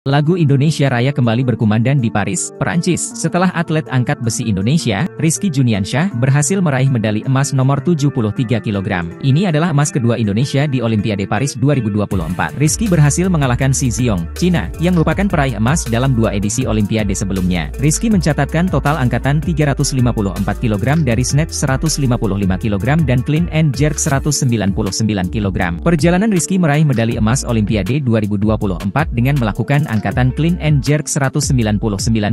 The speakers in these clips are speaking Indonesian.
Lagu Indonesia Raya kembali berkumandang di Paris, Perancis. Setelah atlet angkat besi Indonesia, Rizky Juniansyah, berhasil meraih medali emas nomor 73 kg. Ini adalah emas kedua Indonesia di Olimpiade Paris 2024. Rizky berhasil mengalahkan Xi Xiong, Cina, yang merupakan peraih emas dalam dua edisi Olimpiade sebelumnya. Rizky mencatatkan total angkatan 354 kg dari snatch 155 kg dan clean and jerk 199 kg. Perjalanan Rizky meraih medali emas Olimpiade 2024 dengan melakukan angkatan clean and jerk 199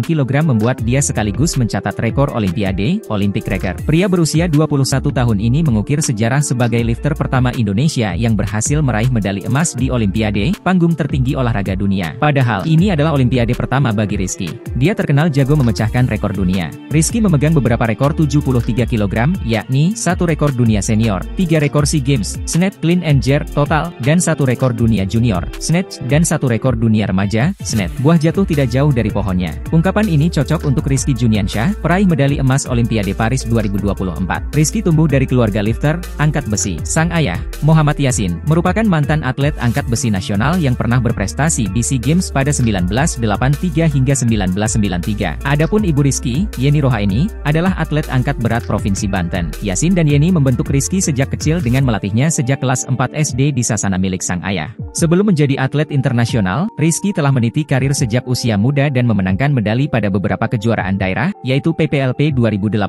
kg membuat dia sekaligus mencatat rekor Olimpiade, Olympic record. Pria berusia 21 tahun ini mengukir sejarah sebagai lifter pertama Indonesia yang berhasil meraih medali emas di Olimpiade, panggung tertinggi olahraga dunia. Padahal, ini adalah Olimpiade pertama bagi Rizky. Dia terkenal jago memecahkan rekor dunia. Rizky memegang beberapa rekor 73 kg, yakni 1 rekor dunia senior, 3 rekor SEA Games, snatch clean and jerk total, dan 1 rekor dunia junior, snatch, dan 1 rekor dunia remaja, snatch. Buah jatuh tidak jauh dari pohonnya. Ungkapan ini cocok untuk Rizky Juniansyah, peraih medali emas Olimpiade Paris 2024. Rizky tumbuh dari keluarga lifter, angkat besi. Sang ayah, Muhammad Yasin, merupakan mantan atlet angkat besi nasional yang pernah berprestasi di SEA Games pada 1983 hingga 1993. Adapun ibu Rizky, Yeni Rohaini, adalah atlet angkat berat Provinsi Banten. Yasin dan Yeni membentuk Rizky sejak kecil dengan melatihnya sejak kelas 4 SD di sasana milik sang ayah. Sebelum menjadi atlet internasional, Rizky telah meniti karir sejak usia muda dan memenangkan medali pada beberapa kejuaraan daerah, yaitu PPLP 2018,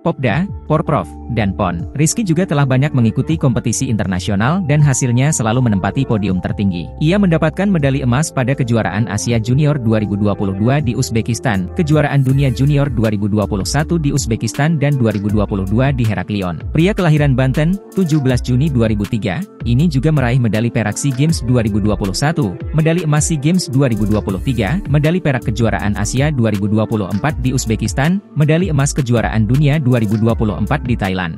Popda, Porprov, dan PON. Rizky juga telah banyak mengikuti kompetisi internasional dan hasilnya selalu menempati podium tertinggi. Ia mendapatkan medali emas pada kejuaraan Asia Junior 2022 di Uzbekistan, kejuaraan dunia junior 2021 di Uzbekistan dan 2022 di Heraklion. Pria kelahiran Banten, 17 Juni 2003, ini juga meraih medali perak SEA Games 2021, medali emas SEA Games 2023, medali perak kejuaraan Asia 2024 di Uzbekistan, medali emas kejuaraan dunia 2024 di Thailand.